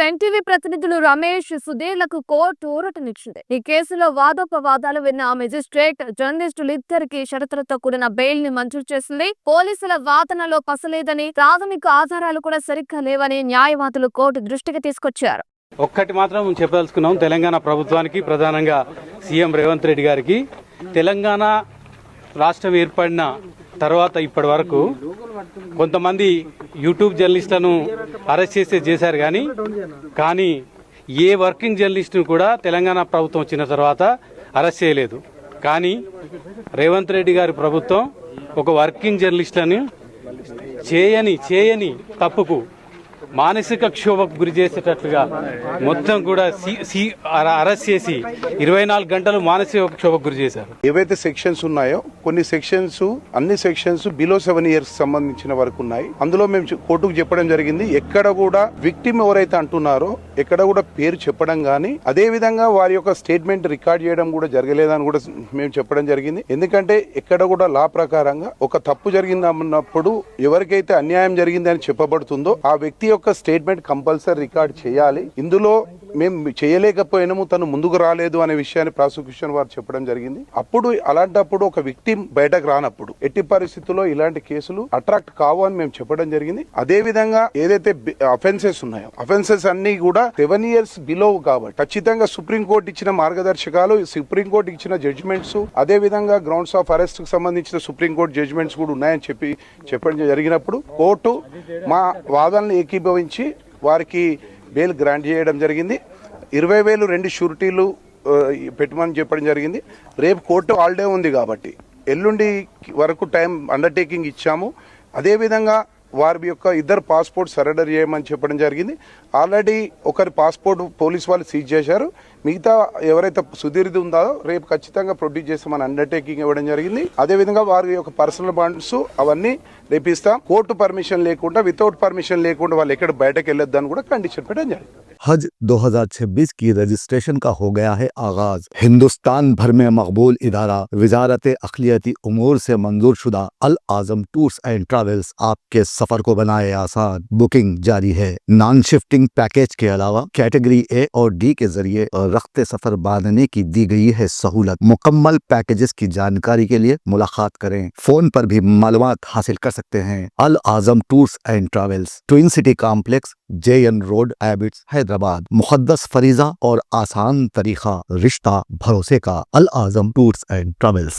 NTV ప్రతినిధులు Ramesh సుధీర్లకు court ఊరటనిచ్చింది. ఈ కేసులో వాదోపవాదాలు విన్న మెజిస్ట్రేట్ జర్నలిస్టులు ఇద్దరికి షరతులతో కూడిన బెయిల్ ని మంజూరు చేసింది. పోలీసుల వాదనలో పసలేదని, ప్రాథమిక ఆధారాలు కూడా సరిగ్గా లేవని న్యాయవాదులు కోర్టు దృష్టికి తీసుకొచ్చారు. ఒక్కటి మాత్రం చెప్పదలుచుకున్నాం. తెలంగాణ ప్రభుత్వానికి, ప్రధానంగా సీఎం రేవంత్ రెడ్డి గారికి, తెలంగాణ రాష్ట్రం ఏర్పడిన తర్వాత ఇప్పటి వరకు కొంతమంది యూట్యూబ్ జర్నలిస్టులను అరెస్ట్ చేశారు. కానీ ఏ వర్కింగ్ జర్నలిస్టును కూడా తెలంగాణ ప్రభుత్వం వచ్చిన తర్వాత అరెస్ట్ చేయలేదు. కానీ రేవంత్ రెడ్డి గారి ప్రభుత్వం ఒక వర్కింగ్ జర్నలిస్టులను చేయని తప్పుకు మానసిక క్షోభకు గురి చేసేటట్లుగా మొత్తం కూడా అరెస్ట్ చేసి 24 గంటలు మానసిక క్షోభకు గురి చేశారు. ఏవైతే సెక్షన్స్ ఉన్నాయో కొన్ని సెక్షన్స్, అన్ని సెక్షన్స్ బిలో 7 years సంబంధించిన వరకు ఉన్నాయి. అందులో మేము కోర్టుకు చెప్పడం జరిగింది, ఎక్కడ కూడా విక్టిమ్ ఎవరైతే అంటున్నారో ఎక్కడ కూడా పేరు చెప్పడం గానీ, అదే విధంగా వారి యొక్క స్టేట్మెంట్ రికార్డ్ చేయడం కూడా జరగలేదని కూడా మేము చెప్పడం జరిగింది. ఎందుకంటే ఎక్కడ కూడా లా ప్రకారంగా ఒక తప్పు జరిగిందన్నప్పుడు ఎవరికైతే అన్యాయం జరిగింది అని చెప్పబడుతుందో ఆ వ్యక్తి యొక్క స్టేట్మెంట్ కంపల్సరీ రికార్డ్ చేయాలి. ఇందులో మేము చేయలేకపోయినాము, తను ముందుకు రాలేదు అనే విషయాన్ని ప్రాసిక్యూషన్ వారు చెప్పడం జరిగింది. అలాంటప్పుడు ఒక విక్టిమ్ బయటకు రానప్పుడు ఎట్టి పరిస్థితుల్లో ఇలాంటి కేసులు అట్రాక్ట్ కావు అని మేము చెప్పడం జరిగింది. అదే విధంగా ఏదైతే అఫెన్సెస్ ఉన్నాయో అఫెన్సెస్ అన్ని కూడా 7 years బిలో కాబట్టి ఖచ్చితంగా సుప్రీంకోర్టు ఇచ్చిన మార్గదర్శకాలు, సుప్రీంకోర్టు ఇచ్చిన జడ్జిమెంట్స్, అదే విధంగా గ్రౌండ్స్ ఆఫ్ అరెస్ట్ కు సంబంధించిన సుప్రీంకోర్టు జడ్జిమెంట్స్ కూడా ఉన్నాయని చెప్పడం జరిగినప్పుడు కోర్టు మా వాదనలు ఏకీభవించి వారికి బెయిల్ గ్రాంట్ చేయడం జరిగింది. 20,000 2 షూరిటీలు పెట్టమని చెప్పడం జరిగింది. రేపు కోర్టు హాలిడే ఉంది కాబట్టి ఎల్లుండి వరకు టైం అండర్టేకింగ్ ఇచ్చాము. అదేవిధంగా వారి యొక్క 2 పాస్పోర్ట్ సరెండర్ చేయమని చెప్పడం జరిగింది. ఆల్రెడీ ఒకరి పాస్పోర్ట్ పోలీస్ వాళ్ళు సీజ్ చేశారు. మిగతా ఎవరైతే సుధీర్ది ఉందో రేపు ఖచ్చితంగా ప్రొడ్యూస్ చేస్తామని అండర్టేకింగ్ ఇవ్వడం జరిగింది. అదేవిధంగా వారి యొక్క పర్సనల్ బాండ్స్ అవన్నీ రేపు ఇస్తాం. కోర్టు పర్మిషన్ లేకుండా, వితౌట్ పర్మిషన్ లేకుండా వాళ్ళు ఎక్కడ బయటకు వెళ్ళొద్దని కూడా కండిషన్ పెట్టడం జరిగింది. हज 2026 की रजिस्ट्रेशन का हो गया है आगाज। हिंदुस्तान भर में मकबूल इदारा वजारत अखिलियती उमूर से मंजूर शुदा अल आजम टूर्स एंड ट्रैवल्स आपके सफर को बनाए आसान। बुकिंग जारी है। नॉन शिफ्टिंग पैकेज के अलावा कैटेगरी ए और डी के जरिए रखते सफर बांधने की दी गई है सहूलत। मुकम्मल पैकेजेस की जानकारी के लिए मुलाकात करें। फोन पर भी मालूमात हासिल कर सकते हैं। Al Azam tours and travels, twin city complex, JN road, Abids, Hyderabad. मुकद्दस फरीजा और आसान तरीका, रिश्ता भरोसे का। Al Azam tours and travels.